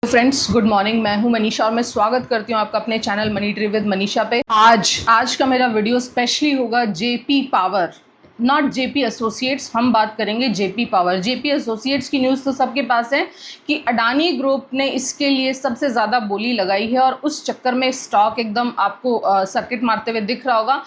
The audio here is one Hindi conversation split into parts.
Friends, good morning. मैं हूं मनीषा और मैं स्वागत करती हूं आपका अपने channel money tree with Manisha पे। आज का मेरा वीडियो स्पेशली होगा JP power, not JP associates. हम बात करेंगे जेपी पावर। जेपी एसोसिएट्स की न्यूज़ तो सबके पास है कि अडानी ग्रुप ने इसके लिए सबसे ज़्यादा बोली लगाई है और उस चक्कर में स्टॉक एकदम आपको सर्किट मारते हुए दिख रहा होगा।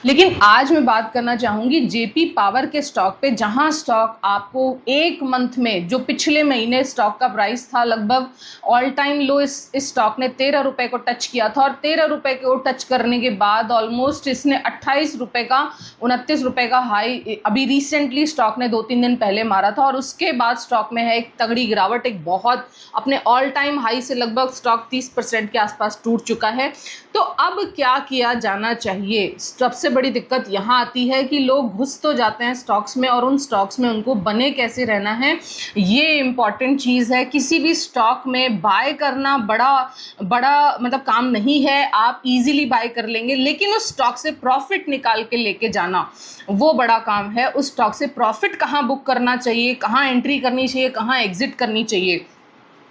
लेकिन आज मैं बात करना चाहूँगी जेपी पावर के स्टॉक पे, जहां स्टॉक आपको एक मंथ में, जो पिछले महीने स्टॉक का प्राइस था लगभग ऑल टाइम लो, इस स्टॉक ने 13 रुपए को टच किया था और 13 रुपए को टच करने के बाद ऑलमोस्ट इसने 28 रुपए का 29 रुपए का हाई अभी रिसेंटली स्टॉक ने 2-3 दिन पहले मारा था और उसके बाद स्टॉक में है एक तगड़ी गिरावट, एक बहुत अपने ऑल टाइम हाई से लगभग स्टॉक 30% के आसपास टूट चुका है। तो अब क्या किया जाना चाहिए? सबसे बड़ी दिक्कत यहाँ आती है कि लोग घुस तो जाते हैं स्टॉक्स में और उन स्टॉक्स में उनको बने कैसे रहना है, ये इंपॉर्टेंट चीज़ है। किसी भी स्टॉक में बाय करना बड़ा मतलब काम नहीं है। आप इजीली बाय कर लेंगे, लेकिन उस स्टॉक से प्रॉफिट निकाल के लेके जाना वो बड़ा काम है। उस स्टॉक से प्रॉफिट कहाँ बुक करना चाहिए, कहाँ एंट्री करनी चाहिए, कहाँ एग्जिट करनी चाहिए।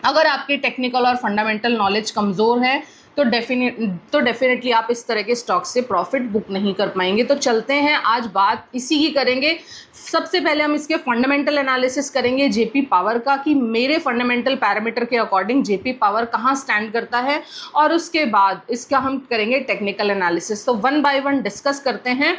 अगर आपके टेक्निकल और फंडामेंटल नॉलेज कमज़ोर है तो डेफिनेटली आप इस तरह के स्टॉक से प्रॉफिट बुक नहीं कर पाएंगे। तो चलते हैं, आज बात इसी की करेंगे। सबसे पहले हम इसके फंडामेंटल एनालिसिस करेंगे जेपी पावर का, कि मेरे फंडामेंटल पैरामीटर के अकॉर्डिंग जेपी पावर कहाँ स्टैंड करता है, और उसके बाद इसका हम करेंगे टेक्निकल एनालिसिस। तो वन बाय वन डिस्कस करते हैं।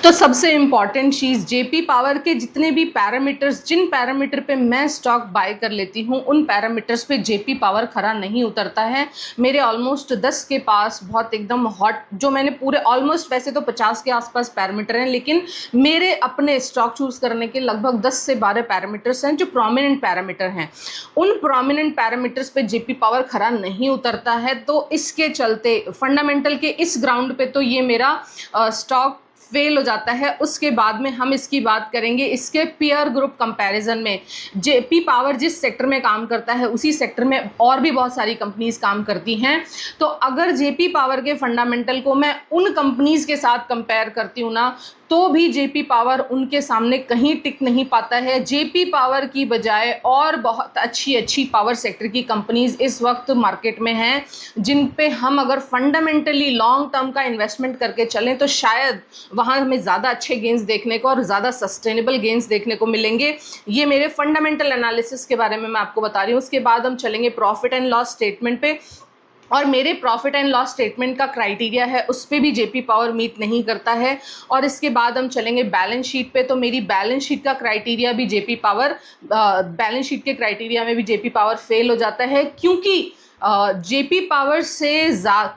तो सबसे इंपॉर्टेंट चीज़, जेपी पावर के जितने भी पैरामीटर्स, जिन पैरामीटर पे मैं स्टॉक बाय कर लेती हूँ, उन पैरामीटर्स पे जेपी पावर खरा नहीं उतरता है। मेरे ऑलमोस्ट 10 के पास बहुत एकदम हॉट, जो मैंने पूरे ऑलमोस्ट, वैसे तो 50 के आसपास पैरामीटर हैं, लेकिन मेरे अपने स्टॉक चूज़ करने के लगभग 10 से 12 पैरामीटर्स हैं जो प्रोमिनेंट पैरामीटर हैं। उन प्रोमिनेंट पैरामीटर्स पे जेपी पावर खरा नहीं उतरता है। तो इसके चलते फंडामेंटल के इस ग्राउंड पे तो ये मेरा स्टॉक फेल हो जाता है। उसके बाद में हम इसकी बात करेंगे इसके पीयर ग्रुप कंपैरिजन में। जेपी पावर जिस सेक्टर में काम करता है उसी सेक्टर में और भी बहुत सारी कंपनीज काम करती हैं। तो अगर जेपी पावर के फंडामेंटल को मैं उन कंपनीज के साथ कंपेयर करती हूँ ना, तो भी जेपी पावर उनके सामने कहीं टिक नहीं पाता है। जेपी पावर की बजाय और बहुत अच्छी पावर सेक्टर की कंपनीज इस वक्त मार्केट में हैं, जिन पे हम अगर फंडामेंटली लॉन्ग टर्म का इन्वेस्टमेंट करके चलें तो शायद वहाँ हमें ज़्यादा अच्छे गेंस देखने को और ज़्यादा सस्टेनेबल गेंस देखने को मिलेंगे। ये मेरे फंडामेंटल एनालिसिस के बारे में मैं आपको बता रही हूँ। उसके बाद हम चलेंगे प्रॉफिट एंड लॉस स्टेटमेंट पे, और मेरे प्रॉफिट एंड लॉस स्टेटमेंट का क्राइटेरिया है उस पर भी जेपी पावर मीट नहीं करता है। और इसके बाद हम चलेंगे बैलेंस शीट पे। तो मेरी बैलेंस शीट का क्राइटेरिया भी जेपी पावर, बैलेंस शीट के क्राइटेरिया में भी जेपी पावर फेल हो जाता है, क्योंकि जेपी पावर से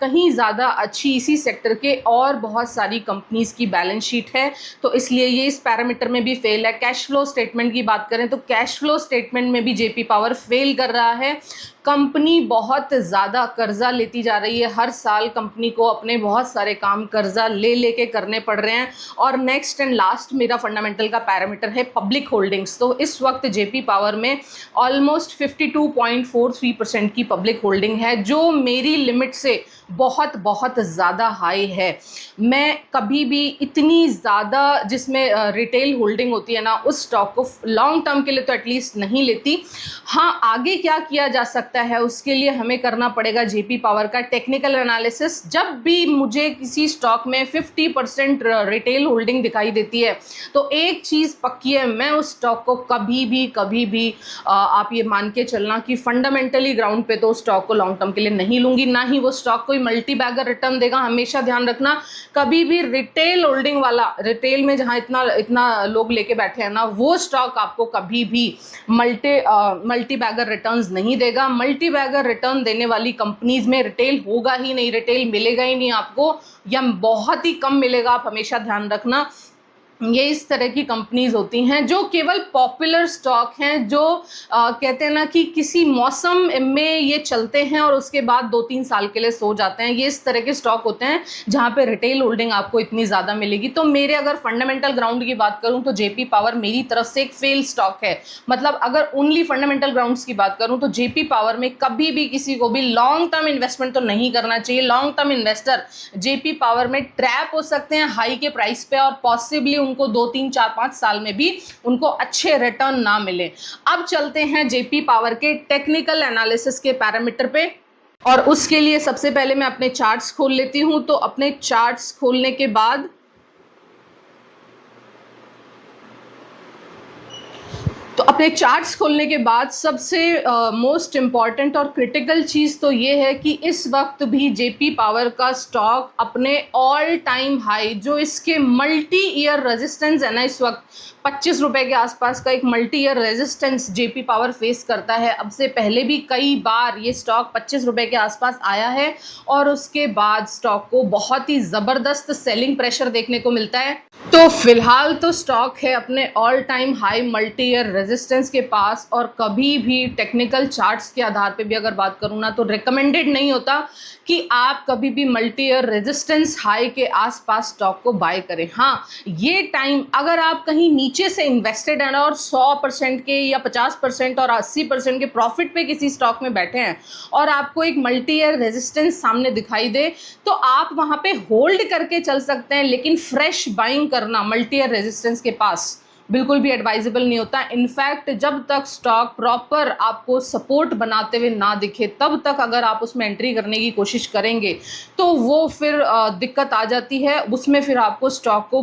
कहीं ज़्यादा अच्छी इसी सेक्टर के और बहुत सारी कंपनीज की बैलेंस शीट है। तो इसलिए ये इस पैरामीटर में भी फेल है। कैश फ्लो स्टेटमेंट की बात करें तो कैश फ्लो स्टेटमेंट में भी जेपी पावर फेल कर रहा है। कंपनी बहुत ज़्यादा कर्जा लेती जा रही है। हर साल कंपनी को अपने बहुत सारे काम कर्जा ले करने पड़ रहे हैं। और नेक्स्ट एंड लास्ट मेरा फंडामेंटल का पैरामीटर है पब्लिक होल्डिंग्स। तो इस वक्त जेपी पावर में ऑलमोस्ट 52.43% की पब्लिक होल्डिंग है, जो मेरी लिमिट से बहुत ज़्यादा हाई है। मैं कभी भी इतनी ज़्यादा जिसमें रिटेल होल्डिंग होती है ना, उस स्टॉक को लॉन्ग टर्म के लिए तो एटलीस्ट नहीं लेती। हाँ, आगे क्या किया जा सकता है उसके लिए हमें करना पड़ेगा जेपी पावर का टेक्निकल एनालिसिस। जब भी मुझे किसी स्टॉक में 50% रिटेल होल्डिंग दिखाई देती है तो एक चीज़ पक्की है, मैं उस स्टॉक को कभी भी आप ये मान के चलना कि फंडामेंटली ग्राउंड पे तो स्टॉक को लॉन्ग टर्म के लिए नहीं लूँगी, ना ही वो स्टॉक कोई मल्टी बैगर रिटर्न देगा। हमेशा ध्यान रखना, कभी भी रिटेल होल्डिंग वाला, रिटेल में जहाँ इतना लोग लेके बैठे हैं ना, वो स्टॉक आपको कभी भी मल्टी बैगर रिटर्न्स नहीं देगा। मल्टी बैगर रिटर्न देने वाली कंपनीज में रिटेल होगा ही नहीं, रिटेल मिलेगा ही नहीं आपको, या बहुत ही कम मिलेगा। आप हमेशा ध्यान रखना, ये इस तरह की कंपनीज होती हैं जो केवल पॉपुलर स्टॉक हैं, जो कहते हैं ना कि किसी मौसम में ये चलते हैं और उसके बाद 2-3 साल के लिए सो जाते हैं। ये इस तरह के स्टॉक होते हैं जहाँ पे रिटेल होल्डिंग आपको इतनी ज़्यादा मिलेगी। तो मेरे अगर फंडामेंटल ग्राउंड की बात करूँ तो जेपी पावर मेरी तरफ से एक फेल स्टॉक है। मतलब अगर ओनली फंडामेंटल ग्राउंड्स की बात करूँ तो जेपी पावर में कभी भी किसी को भी लॉन्ग टर्म इन्वेस्टमेंट तो नहीं करना चाहिए। Long term investor JP power में ट्रैप हो सकते हैं हाई के प्राइस पे, और पॉसिबली उनको 2 3 4 5 साल में भी उनको अच्छे रिटर्न ना मिले। अब चलते हैं जेपी पावर के टेक्निकल एनालिसिस के पैरामीटर पे, और उसके लिए सबसे पहले मैं अपने चार्ट्स खोल लेती हूं। तो अपने चार्ट्स खोलने के बाद सबसे मोस्ट इम्पॉर्टेंट और क्रिटिकल चीज़ तो ये है कि इस वक्त भी जेपी पावर का स्टॉक अपने ऑल टाइम हाई, जो इसके मल्टी ईयर रेजिस्टेंस है ना, इस वक्त 25 रुपए के आसपास का एक multi year resistance JP power face करता है। अब से पहले भी कई बार ये स्टॉक 25 रुपए के आसपास आया है और उसके बाद स्टॉक को बहुत ही ज़बरदस्त सेलिंग प्रेशर देखने को मिलता है। तो फिलहाल तो स्टॉक है अपने all time high multi year resistance के पास, और कभी भी टेक्निकल चार्ट्स के आधार पे भी अगर बात करूँ ना, तो रिकमेंडेड नहीं होता कि आप कभी भी मल्टी ईयर रेजिस्टेंस हाई के आसपास स्टॉक को बाय करें। हाँ, ये टाइम अगर आप कहीं नीचे से इन्वेस्टेड हैं और 100% के या 50% और 80% के प्रॉफिट पे किसी स्टॉक में बैठे हैं और आपको एक मल्टी ईयर रेजिस्टेंस सामने दिखाई दे, तो आप वहाँ पे होल्ड करके चल सकते हैं, लेकिन फ्रेश बाइंग करना मल्टी ईयर रेजिस्टेंस के पास बिल्कुल भी एडवाइजेबल नहीं होता। इनफैक्ट जब तक स्टॉक प्रॉपर आपको सपोर्ट बनाते हुए ना दिखे, तब तक अगर आप उसमें एंट्री करने की कोशिश करेंगे तो वो फिर दिक्कत आ जाती है। उसमें फिर आपको स्टॉक को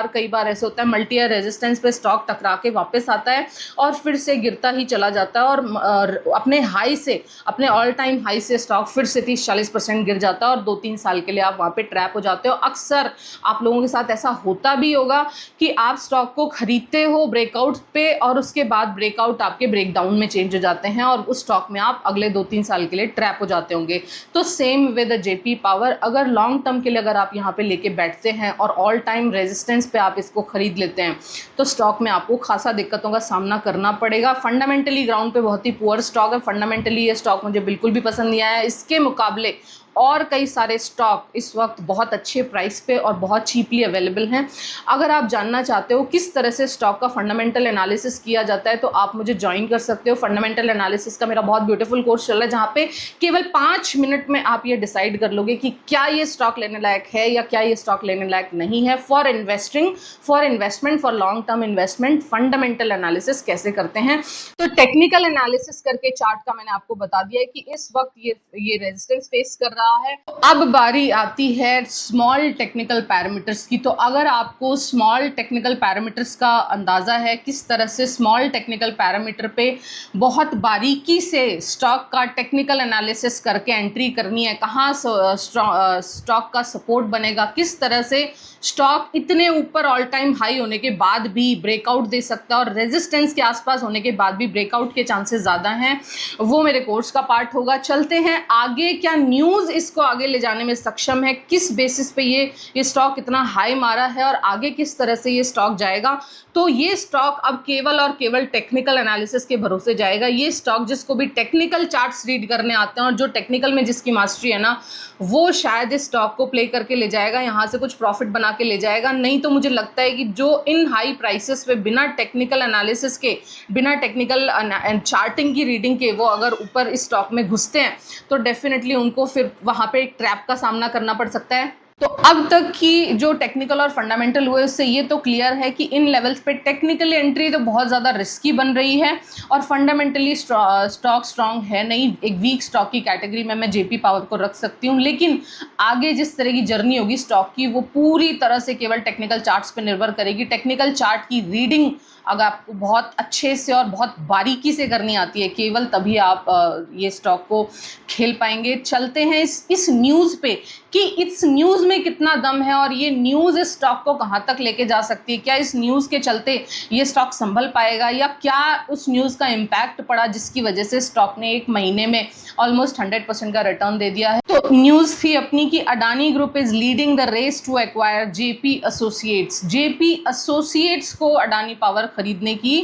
कई बार ऐसे होता है मल्टी ईयर रेजिस्टेंस पे स्टॉक टकरा के वापस आता है और फिर से गिरता ही चला जाता है, और अपने हाई से, अपने ऑल टाइम हाई से स्टॉक फिर से 30-40% गिर जाता है और 2-3 साल के लिए आप वहाँ पे ट्रैप हो जाते हो। अक्सर आप लोगों के साथ ऐसा होता भी होगा कि आप स्टॉक को खरीदते हो ब्रेकआउट पे और उसके बाद ब्रेकआउट आपके ब्रेकडाउन में चेंज हो जाते हैं और उस स्टॉक में आप अगले 2-3 साल के लिए ट्रैप हो जाते होंगे। तो सेम विद जेपी पावर, अगर लॉन्ग टर्म के लिए अगर आप यहाँ पे लेके बैठते हैं और ऑल टाइम रेजिस्टेंस पे आप इसको खरीद लेते हैं, तो स्टॉक में आपको खासा दिक्कतों का सामना करना पड़ेगा। फंडामेंटली ग्राउंड पे बहुत ही पुअर स्टॉक है। फंडामेंटली ये स्टॉक मुझे बिल्कुल भी पसंद नहीं आया। इसके मुकाबले और कई सारे स्टॉक इस वक्त बहुत अच्छे प्राइस पे और बहुत चीपली अवेलेबल हैं। अगर आप जानना चाहते हो किस तरह से स्टॉक का फंडामेंटल एनालिसिस किया जाता है, तो आप मुझे ज्वाइन कर सकते हो। फंडामेंटल एनालिसिस का मेरा बहुत ब्यूटीफुल कोर्स चल रहा है, जहाँ पे केवल 5 मिनट में आप ये डिसाइड कर लोगे कि क्या ये स्टॉक लेने लायक है या क्या ये स्टॉक लेने लायक नहीं है। For investment, for long term investment, fundamental analysis कैसे करते हैं। तो टेक्निकल एनालिसिस करके चार्ट का मैंने आपको बता दिया है कि इस वक्त ये रेजिस्टेंस फेस कर रहा है। अब बारी आती है स्मॉल टेक्निकल पैरामीटर्स की। तो अगर आपको स्मॉल टेक्निकल पैरामीटर्स का अंदाजा है, किस तरह से स्मॉल टेक्निकल पैरामीटर पे बहुत बारीकी से स्टॉक का टेक्निकल एनालिसिस करके एंट्री करनी है, कहाँ स्टॉक का सपोर्ट बनेगा, किस तरह से स्टॉक इतने ऊपर ऑल टाइम हाई होने के बाद भी ब्रेकआउट दे सकता है और रेजिस्टेंस के आसपास होने के बाद भी ब्रेकआउट के चांसेस ज़्यादा हैं, वो मेरे कोर्स का पार्ट होगा। चलते हैं आगे, क्या न्यूज़ इसको आगे ले जाने में सक्षम है, किस बेसिस पे ये स्टॉक इतना हाई मारा है और आगे किस तरह से ये स्टॉक जाएगा। तो ये स्टॉक अब केवल और केवल टेक्निकल एनालिसिस के भरोसे जाएगा। ये स्टॉक जिसको भी टेक्निकल चार्ट्स रीड करने आते हैं और जो टेक्निकल में जिसकी मास्टरी है ना, वो शायद इस स्टॉक को प्ले करके ले जाएगा, यहाँ से कुछ प्रॉफिट बना के ले जाएगा। नहीं तो मुझे लगता है कि जो इन हाई प्राइसेस पे बिना टेक्निकल एनालिसिस के, बिना टेक्निकल चार्टिंग की रीडिंग के वो अगर ऊपर इस स्टॉक में घुसते हैं, तो डेफिनेटली उनको फिर वहाँ पे एक ट्रैप का सामना करना पड़ सकता है। तो अब तक की जो टेक्निकल और फंडामेंटल हुए, उससे ये तो क्लियर है कि इन लेवल्स पे टेक्निकली एंट्री तो बहुत ज़्यादा रिस्की बन रही है और फंडामेंटली स्टॉक स्ट्रांग है नहीं। एक वीक स्टॉक की कैटेगरी में मैं जेपी पावर को रख सकती हूँ, लेकिन आगे जिस तरह की जर्नी होगी स्टॉक की, वो पूरी तरह से केवल टेक्निकल चार्ट्स पे निर्भर करेगी। टेक्निकल चार्ट की रीडिंग अगर आपको बहुत अच्छे से और बहुत बारीकी से करनी आती है, केवल तभी आप ये स्टॉक को खेल पाएंगे। चलते हैं इस न्यूज़ पे कि इस न्यूज़ में कितना दम है और ये न्यूज़ इस स्टॉक को कहाँ तक लेके जा सकती है। क्या इस न्यूज़ के चलते ये स्टॉक संभल पाएगा या क्या उस न्यूज़ का इम्पैक्ट पड़ा जिसकी वजह से स्टॉक ने एक महीने में ऑलमोस्ट 100% का रिटर्न दे दिया है। तो न्यूज़ थी अपनी कि Adani group is leading the race to acquire JP associates. JP associates को अडानी पावर खरीदने की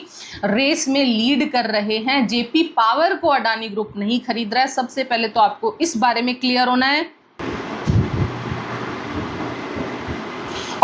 रेस में लीड कर रहे हैं। जेपी पावर को अडानी ग्रुप नहीं खरीद रहा है। सबसे पहले तो आपको इस बारे में क्लियर होना है।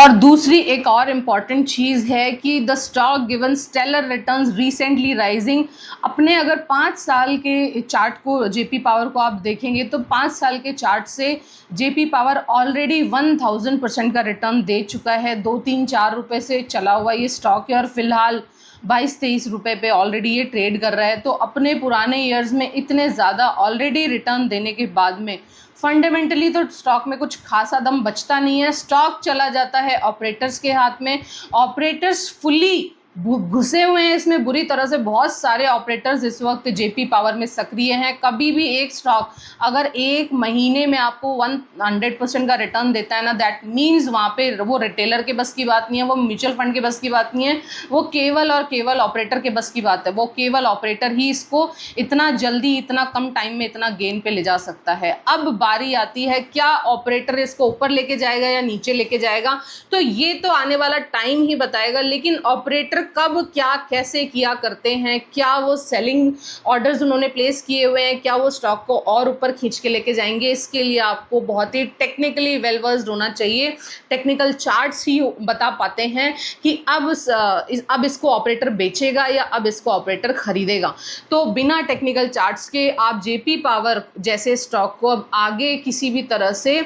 और दूसरी एक और इम्पॉर्टेंट चीज़ है कि the stock given stellar returns recently rising. अपने अगर 5 साल के चार्ट को जेपी पावर को आप देखेंगे तो 5 साल के चार्ट से जेपी पावर ऑलरेडी 1000% का रिटर्न दे चुका है। 2-3-4 रुपये से चला हुआ ये स्टॉक है और फिलहाल 22-23 रुपये पे ऑलरेडी ये ट्रेड कर रहा है। तो अपने पुराने ईयर्स में इतने ज़्यादा ऑलरेडी रिटर्न देने के बाद में फंडामेंटली तो स्टॉक में कुछ खासा दम बचता नहीं है। स्टॉक चला जाता है ऑपरेटर्स के हाथ में। ऑपरेटर्स फुली घुसे हुए हैं इसमें बुरी तरह से। बहुत सारे ऑपरेटर्स इस वक्त जेपी पावर में सक्रिय हैं। कभी भी एक स्टॉक अगर एक महीने में आपको 100% का रिटर्न देता है ना, दैट मीन्स वहाँ पे वो रिटेलर के बस की बात नहीं है, वो म्यूचुअल फंड के बस की बात नहीं है, वो केवल और केवल ऑपरेटर के बस की बात है। वो केवल ऑपरेटर ही इसको इतना जल्दी, इतना कम टाइम में इतना गेन पे ले जा सकता है। अब बारी आती है, क्या ऑपरेटर इसको ऊपर लेके जाएगा या नीचे लेके जाएगा, तो ये तो आने वाला टाइम ही बताएगा। लेकिन ऑपरेटर कब क्या कैसे किया करते हैं, क्या वो सेलिंग ऑर्डर्स उन्होंने प्लेस किए हुए हैं, क्या वो स्टॉक को और ऊपर खींच के लेके जाएंगे, इसके लिए आपको बहुत ही टेक्निकली वेल वर्स्ड होना चाहिए। टेक्निकल चार्ट्स ही बता पाते हैं कि अब इसको ऑपरेटर बेचेगा या अब इसको ऑपरेटर खरीदेगा। तो बिना टेक्निकल चार्ट्स के आप जेपी पावर जैसे स्टॉक को अब आगे किसी भी तरह से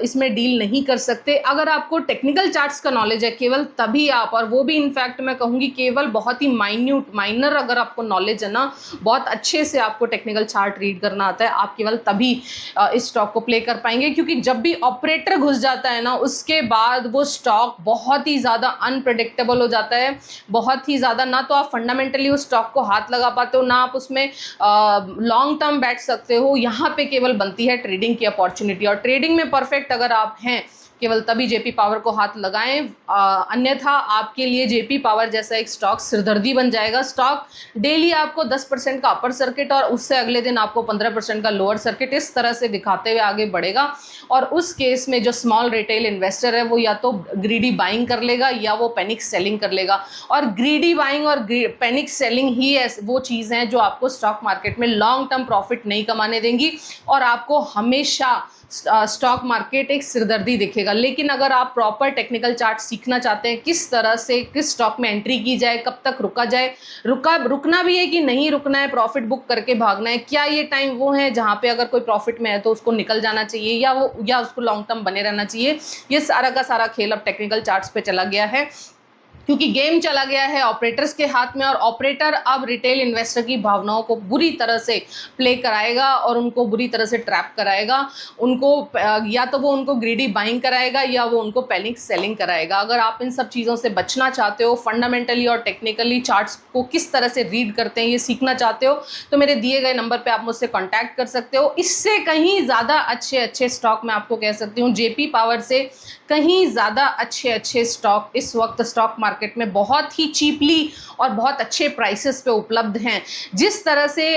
इसमें डील नहीं कर सकते। अगर आपको टेक्निकल चार्ट्स का नॉलेज है केवल तभी आप, और वो भी इनफैक्ट मैं कहूँगी केवल बहुत ही माइनर अगर आपको नॉलेज है ना, बहुत अच्छे से आपको टेक्निकल चार्ट रीड करना आता है, आप केवल तभी इस स्टॉक को प्ले कर पाएंगे। क्योंकि जब भी ऑपरेटर घुस जाता है ना, उसके बाद वो स्टॉक बहुत ही ज़्यादा अनप्रेडिक्टेबल हो जाता है। बहुत ही ज़्यादा, ना तो आप फंडामेंटली उस स्टॉक को हाथ लगा पाते हो, ना आप उसमें लॉन्ग टर्म बैठ सकते हो। यहाँ पे केवल बनती है ट्रेडिंग की अपॉर्चुनिटी, और ट्रेडिंग में परफेक्ट अगर आप हैं केवल तभी जेपी पावर को हाथ लगाएं। अन्यथा आपके लिए जेपी पावर जैसा एक स्टॉक सिरदर्दी बन जाएगा। स्टॉक डेली आपको 10% का अपर सर्किट और उससे अगले दिन आपको 15% का लोअर सर्किट इस तरह से दिखाते हुए आगे बढ़ेगा। और उस केस में जो स्मॉल रिटेल इन्वेस्टर है वो या तो ग्रीडी बाइंग कर लेगा या वो पैनिक सेलिंग कर लेगा। और ग्रीडी बाइंग और पैनिक सेलिंग ही वो चीज़ हैं जो आपको स्टॉक मार्केट में लॉन्ग टर्म प्रॉफिट नहीं कमाने देंगी, और आपको हमेशा स्टॉक मार्केट एक सिरदर्दी दिखेगा। लेकिन अगर आप प्रॉपर टेक्निकल चार्ट सीखना चाहते हैं, किस तरह से किस स्टॉक में एंट्री की जाए, कब तक रुका जाए, रुकना भी है कि नहीं रुकना है, प्रॉफिट बुक करके भागना है, क्या ये टाइम वो है जहां पे अगर कोई प्रॉफिट में है तो उसको निकल जाना चाहिए या उसको लॉन्ग टर्म बने रहना चाहिए, ये सारा का सारा खेल अब टेक्निकल चार्ट्स पे चला गया है। क्योंकि गेम चला गया है ऑपरेटर्स के हाथ में, और ऑपरेटर अब रिटेल इन्वेस्टर की भावनाओं को बुरी तरह से प्ले कराएगा और उनको बुरी तरह से ट्रैप कराएगा। उनको या तो वो उनको ग्रीडी बाइंग कराएगा या वो उनको पैनिक सेलिंग कराएगा। अगर आप इन सब चीज़ों से बचना चाहते हो, फंडामेंटली और टेक्निकली चार्ट्स को किस तरह से रीड करते हैं ये सीखना चाहते हो, तो मेरे दिए गए नंबर पर आप मुझसे कॉन्टैक्ट कर सकते हो। इससे कहीं ज़्यादा अच्छे स्टॉक मैं आपको कह सकती हूँ, जेपी पावर से कहीं ज़्यादा अच्छे स्टॉक इस वक्त स्टॉक मार्केट में बहुत ही चीपली और बहुत अच्छे प्राइसेस पे उपलब्ध हैं। जिस तरह से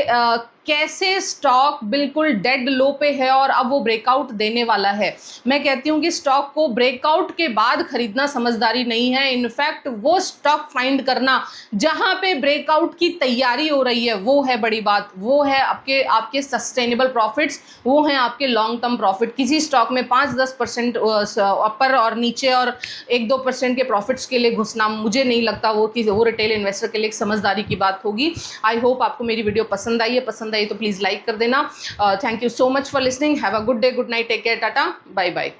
कैसे स्टॉक बिल्कुल डेड लो पे है और अब वो ब्रेकआउट देने वाला है, मैं कहती हूँ कि स्टॉक को ब्रेकआउट के बाद खरीदना समझदारी नहीं है। इनफैक्ट वो स्टॉक फाइंड करना जहाँ पे ब्रेकआउट की तैयारी हो रही है वो है बड़ी बात। वो है आपके सस्टेनेबल प्रॉफिट्स, वो हैं आपके लॉन्ग टर्म प्रॉफिट। किसी स्टॉक में 5-10% अपर और नीचे और 1-2% के प्रॉफिट्स के लिए घुसना मुझे नहीं लगता वो रिटेल इन्वेस्टर के लिए एक समझदारी की बात होगी। आई होप आपको मेरी वीडियो पसंद आई है। पसंद आई तो प्लीज लाइक कर देना। Thank you so much for listening. Have a good day, good night, take care, tata, bye bye.